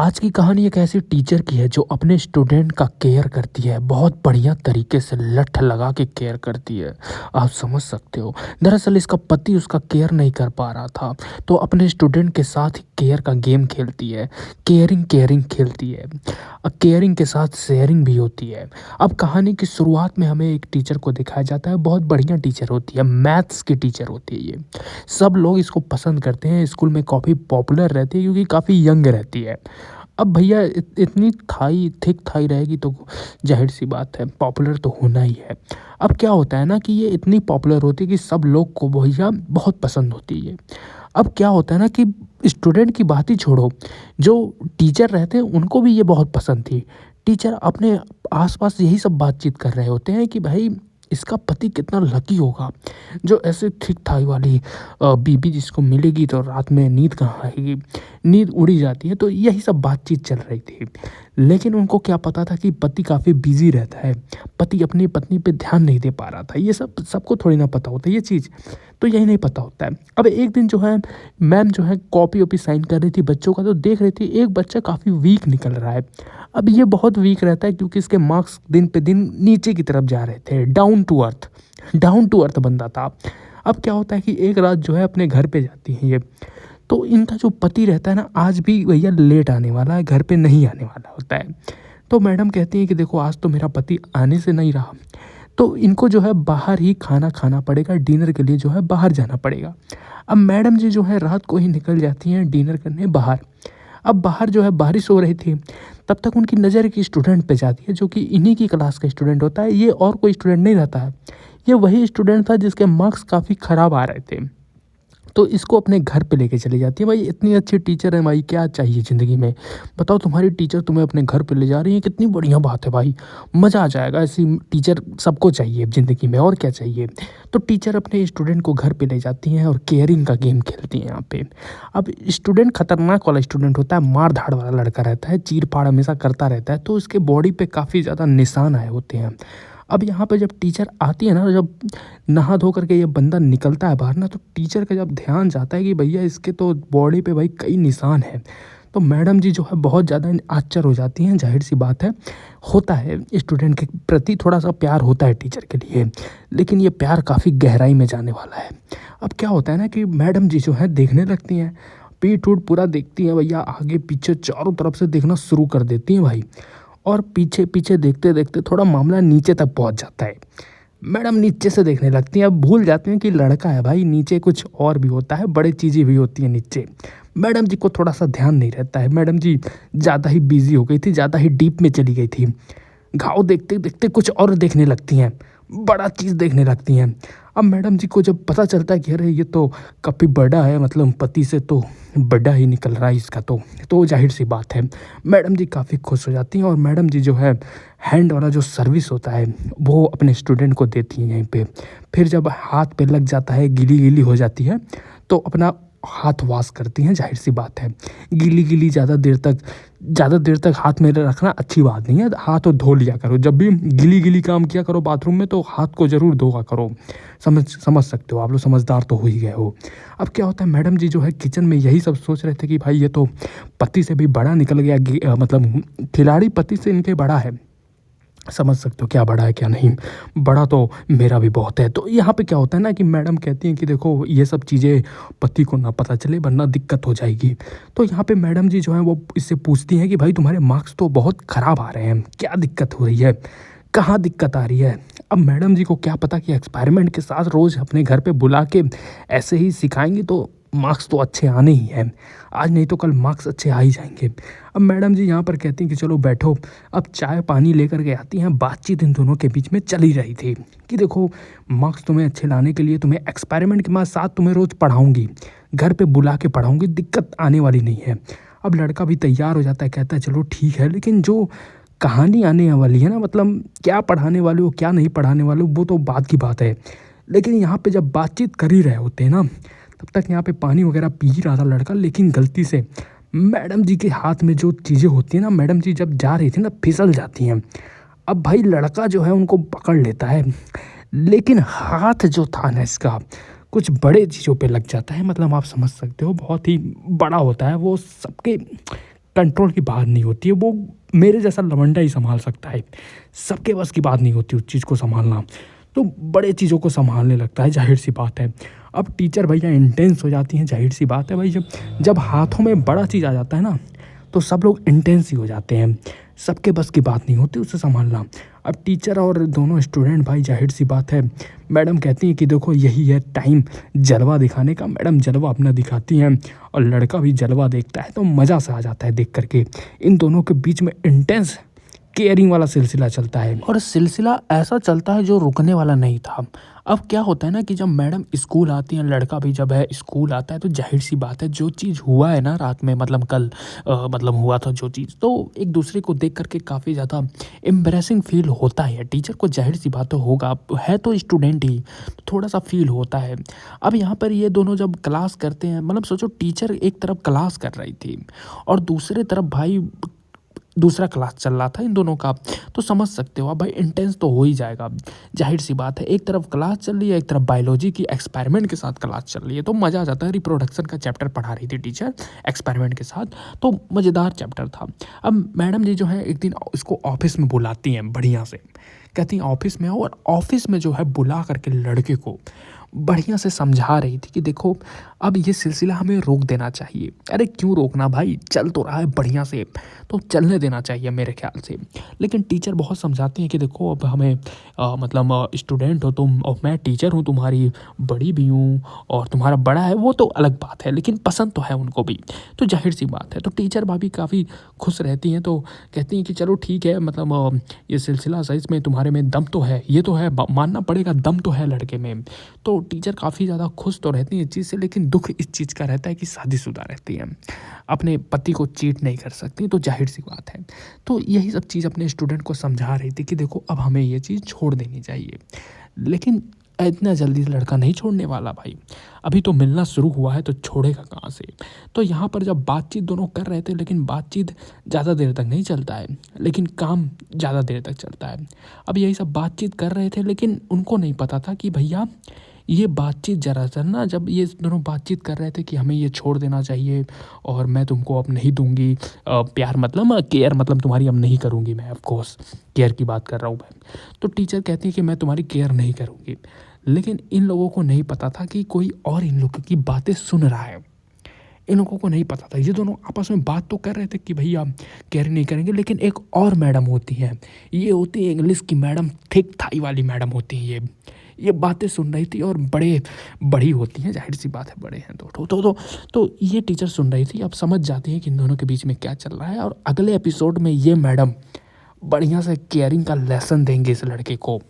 आज की कहानी एक ऐसी टीचर की है जो अपने स्टूडेंट का केयर करती है। बहुत बढ़िया तरीके से लठ लगा के केयर करती है। आप समझ सकते हो। दरअसल इसका पति उसका केयर नहीं कर पा रहा था, तो अपने स्टूडेंट के साथ ही केयर का गेम खेलती है। केयरिंग केयरिंग खेलती है। केयरिंग के साथ शेयरिंग भी होती है। अब कहानी की शुरुआत में हमें एक टीचर को दिखाया जाता है। बहुत बढ़िया टीचर होती है, मैथ्स की टीचर होती है ये। सब लोग इसको पसंद करते हैं, स्कूल में काफ़ी पॉपुलर रहती है क्योंकि काफ़ी यंग रहती है। अब भैया इतनी थाई थिक थाई रहेगी तो ज़ाहिर सी बात है पॉपुलर तो होना ही है। अब क्या होता है ना कि ये इतनी पॉपुलर होती है कि सब लोग को भैया बहुत पसंद होती है। अब क्या होता है ना कि स्टूडेंट की बात ही छोड़ो, जो टीचर रहते हैं उनको भी ये बहुत पसंद थी। टीचर अपने आस-पास यही सब बातचीत कर रहे होते हैं कि भाई इसका पति कितना लकी होगा, जो ऐसे थिक थाई वाली बीवी जिसको मिलेगी तो रात में नींद कहाँ आएगी, नींद उड़ी जाती है। तो यही सब बातचीत चल रही थी। लेकिन उनको क्या पता था कि पति काफ़ी बिज़ी रहता है, पति अपनी पत्नी पे ध्यान नहीं दे पा रहा था। ये सब सबको थोड़ी ना पता होता है ये चीज़, तो यही नहीं पता होता है। अब एक दिन जो है मैम जो है कॉपी-वॉपी साइन कर रही थी बच्चों का, तो देख रही थी एक बच्चा काफ़ी वीक निकल रहा है। अब ये बहुत वीक रहता है क्योंकि इसके मार्क्स दिन पे दिन नीचे की तरफ जा रहे थे, डाउन टू अर्थ बंदा था। अब क्या होता है कि एक रात जो है अपने घर पे जाती हैं ये, तो इनका जो पति रहता है ना आज भी भैया लेट आने वाला है, घर पे नहीं आने वाला होता है। तो मैडम कहती हैं कि देखो आज तो मेरा पति आने से नहीं रहा, तो इनको जो है बाहर ही खाना खाना पड़ेगा, डिनर के लिए जो है बाहर जाना पड़ेगा। अब मैडम जी जो है रात को ही निकल जाती हैं डिनर करने बाहर। अब बाहर जो है बारिश हो रही थी, तब तक उनकी नज़र एक स्टूडेंट पे जाती है जो कि इन्हीं की क्लास का स्टूडेंट होता है। ये और कोई स्टूडेंट नहीं रहता है, ये वही स्टूडेंट था जिसके मार्क्स काफ़ी ख़राब आ रहे थे। तो इसको अपने घर पे लेके चली जाती है। भाई इतनी अच्छी टीचर है भाई, क्या चाहिए ज़िंदगी में? बताओ तुम्हारी टीचर तुम्हें अपने घर पे ले जा रही है, कितनी बढ़िया बात है भाई। मज़ा आ जाएगा, ऐसी टीचर सबको चाहिए ज़िंदगी में, और क्या चाहिए। तो टीचर अपने स्टूडेंट को घर पे ले जाती हैं और केयरिंग का गेम खेलती हैं यहाँ पे। अब स्टूडेंट खतरनाक वाला स्टूडेंट होता है, मार धाड़ वाला लड़का रहता है, चीर-फाड़ हमेशा करता रहता है, तो उसके बॉडी पे काफ़ी ज़्यादा निशान आए होते हैं। अब यहाँ पे जब टीचर आती है ना, जब नहा धो करके ये बंदा निकलता है बाहर ना, तो टीचर का जब ध्यान जाता है कि भैया इसके तो बॉडी पे भाई कई निशान हैं, तो मैडम जी जो है बहुत ज़्यादा आश्चर्य हो जाती हैं। ज़ाहिर सी बात है, होता है स्टूडेंट के प्रति थोड़ा सा प्यार होता है टीचर के लिए, लेकिन ये प्यार काफ़ी गहराई में जाने वाला है। अब क्या होता है ना कि मैडम जी जो है देखने लगती हैं, पीठ ऊठ पूरा देखती हैं भैया, आगे पीछे चारों तरफ से देखना शुरू कर देती हैं भाई। और पीछे पीछे देखते देखते थोड़ा मामला नीचे तक पहुंच जाता है। मैडम नीचे से देखने लगती हैं, अब भूल जाती हैं कि लड़का है भाई, नीचे कुछ और भी होता है, बड़ी चीज़ें भी होती हैं नीचे। मैडम जी को थोड़ा सा ध्यान नहीं रहता है, मैडम जी ज़्यादा ही बिजी हो गई थी, ज़्यादा ही डीप में चली गई थी। घाव देखते देखते कुछ और देखने लगती हैं, बड़ा चीज़ देखने लगती हैं। अब मैडम जी को जब पता चलता है कि अरे ये तो काफ़ी बड़ा है, मतलब पति से तो बड़ा ही निकल रहा है इसका, तो जाहिर सी बात है मैडम जी काफ़ी खुश हो जाती हैं। और मैडम जी जो है हैंड वाला जो सर्विस होता है वो अपने स्टूडेंट को देती हैं यहीं पे। फिर जब हाथ पे लग जाता है, गीली गीली हो जाती है, तो अपना हाथ वॉश करती हैं। ज़ाहिर सी बात है गीली गीली ज़्यादा देर तक हाथ में रखना अच्छी बात नहीं है, हाथ तो धो लिया करो। जब भी गीली गीली काम किया करो बाथरूम में तो हाथ को ज़रूर धोया करो। समझ सकते हो, आप लोग समझदार तो हो ही गए हो। अब क्या होता है, मैडम जी जो है किचन में यही सब सोच रहे थे कि भाई ये तो पति से भी बड़ा निकल गया, मतलब खिलाड़ी पति से इनके बड़ा है। समझ सकते हो क्या बड़ा है क्या नहीं, बड़ा तो मेरा भी बहुत है। तो यहाँ पे क्या होता है ना कि मैडम कहती हैं कि देखो ये सब चीज़ें पति को ना पता चले वरना दिक्कत हो जाएगी। तो यहाँ पे मैडम जी जो है वो इससे पूछती हैं कि भाई तुम्हारे मार्क्स तो बहुत ख़राब आ रहे हैं, क्या दिक्कत हो रही है, कहाँ दिक्कत आ रही है। अब मैडम जी को क्या पता कि एक्सपेरिमेंट के साथ रोज़ अपने घर पे बुला के ऐसे ही सिखाएंगी तो मार्क्स तो अच्छे आने ही हैं, आज नहीं तो कल मार्क्स अच्छे आ ही जाएंगे। अब मैडम जी यहाँ पर कहती हैं कि चलो बैठो। अब चाय पानी लेकर के आती हैं। बातचीत इन दोनों के बीच में चली रही थी कि देखो मार्क्स तुम्हें अच्छे लाने के लिए तुम्हें एक्सपेरिमेंट के साथ तुम्हें रोज़ पढ़ाऊँगी, घर पे बुला के पढ़ाऊँगी, दिक्कत आने वाली नहीं है। अब लड़का भी तैयार हो जाता है, कहता है चलो ठीक है, लेकिन जो कहानी आने वाली है ना, मतलब क्या पढ़ाने वाले हो क्या नहीं पढ़ाने वाले हो वो तो बात की बात है। लेकिन यहाँ पे जब बातचीत कर ही रहे होते हैं ना, तब तक यहाँ पे पानी वगैरह पी ही रहा था लड़का, लेकिन गलती से मैडम जी के हाथ में जो चीज़ें होती हैं ना, मैडम जी जब जा रही थी ना फिसल जाती हैं। अब भाई लड़का जो है उनको पकड़ लेता है, लेकिन हाथ जो था ना इसका कुछ बड़े चीज़ों पे लग जाता है, मतलब आप समझ सकते हो बहुत ही बड़ा होता है वो, सबके कंट्रोल की बात नहीं होती है, वो मेरे जैसा लवंडा ही संभाल सकता है। सबके बस की बात नहीं होती उस चीज़ को संभालना, तो बड़े चीज़ों को संभालने लगता है, ज़ाहिर-सी बात है। अब टीचर भैया इंटेंस हो जाती हैं, ज़ाहिर-सी बात है भाई, जब जब हाथों में बड़ा चीज़ आ जाता है ना, तो सब लोग इंटेंस ही हो जाते हैं। सबके बस की बात नहीं होती उसे संभालना। अब टीचर और दोनों स्टूडेंट भाई, ज़ाहिर-सी बात है, मैडम कहती हैं कि देखो यही है टाइम जलवा दिखाने का। मैडम जलवा अपना दिखाती हैं और लड़का भी जलवा देखता है, तो मज़ा सा आ जाता है देख कर के। इन दोनों के बीच में इंटेंस केयरिंग वाला सिलसिला चलता है और सिलसिला ऐसा चलता है जो रुकने वाला नहीं था। अब क्या होता है ना कि जब मैडम स्कूल आती हैं, लड़का भी जब है स्कूल आता है, तो ज़ाहिर सी बात है जो चीज़ हुआ है ना रात में, मतलब कल मतलब हुआ था जो चीज़, तो एक दूसरे को देख करके काफ़ी ज़्यादा एम्बैरेसिंग फील होता है टीचर को। ज़ाहिर सी बात तो होगा, है तो स्टूडेंट ही, तो थोड़ा सा फील होता है। अब यहाँ पर ये दोनों जब क्लास करते हैं, मतलब सोचो टीचर एक तरफ क्लास कर रही थी और दूसरे तरफ भाई दूसरा क्लास चल रहा था इन दोनों का, तो समझ सकते हो आप भाई, इंटेंस तो हो ही जाएगा। ज़ाहिर सी बात है, एक तरफ क्लास चल रही है, एक तरफ बायोलॉजी की एक्सपेरिमेंट के साथ क्लास चल रही है, तो मज़ा आ जाता है। रिप्रोडक्शन का चैप्टर पढ़ा रही थी टीचर एक्सपेरिमेंट के साथ, तो मज़ेदार चैप्टर था। अब मैडम जी जो है एक दिन इसको ऑफिस में बुलाती हैं बढ़िया से, कहती हैं ऑफिस में आओ, और ऑफिस में जो है बुला करके लड़के को बढ़िया से समझा रही थी कि देखो अब ये सिलसिला हमें रोक देना चाहिए। अरे क्यों रोकना भाई, चल तो रहा है बढ़िया से, तो चलने देना चाहिए मेरे ख्याल से। लेकिन टीचर बहुत समझाती हैं कि देखो अब हमें मतलब स्टूडेंट हो तुम और मैं टीचर हूँ, तुम्हारी बड़ी भी हूँ और तुम्हारा बड़ा है, वो तो अलग बात है, लेकिन पसंद तो है उनको भी, तो जाहिर सी बात है। तो टीचर भाभी काफ़ी खुश रहती हैं, तो कहती हैं कि चलो ठीक है, मतलब ये सिलसिला सही में तुम्हारे में दम तो है, ये तो है, मानना पड़ेगा दम तो है लड़के में। तो टीचर काफ़ी ज़्यादा खुश तो रहती हैं इस चीज़ से, लेकिन दुख इस चीज़ का रहता है कि शादीशुदा रहती हैं, अपने पति को चीट नहीं कर सकती, तो जाहिर सी बात है। तो यही सब चीज़ अपने स्टूडेंट को समझा रही थी कि देखो अब हमें ये चीज़ छोड़ देनी चाहिए। लेकिन इतना जल्दी से लड़का नहीं छोड़ने वाला भाई, अभी तो मिलना शुरू हुआ है, तो छोड़ेगा कहाँ से। तो यहाँ पर जब बातचीत दोनों कर रहे थे, लेकिन बातचीत ज़्यादा देर तक नहीं चलता है, लेकिन काम ज़्यादा देर तक चलता है। अब यही सब बातचीत कर रहे थे, लेकिन उनको नहीं पता था कि भैया ये बातचीत ज़रा ना, जब ये दोनों बातचीत कर रहे थे कि हमें ये छोड़ देना चाहिए और मैं तुमको अब नहीं दूंगी प्यार, मतलब केयर, मतलब तुम्हारी अब नहीं करूँगी मैं, ऑफ कोर्स केयर की बात कर रहा हूँ मैं। तो टीचर कहती है कि मैं तुम्हारी केयर नहीं करूँगी, लेकिन इन लोगों को नहीं पता था कि कोई और इन लोगों की बातें सुन रहा है। इन लोगों को नहीं पता था, ये दोनों आपस में बात तो कर रहे थे कि भैया केयर नहीं करेंगे, लेकिन एक और मैडम होती हैं, ये होती है इंग्लिश की मैडम, थिक थाई वाली मैडम होती हैं, ये बातें सुन रही थी और बड़ी होती हैं, जाहिर सी बात है, बड़े हैं तो ये टीचर सुन रही थी। अब समझ जाती है कि इन दोनों के बीच में क्या चल रहा है, और अगले एपिसोड में ये मैडम बढ़िया से केयरिंग का लेसन देंगे इस लड़के को।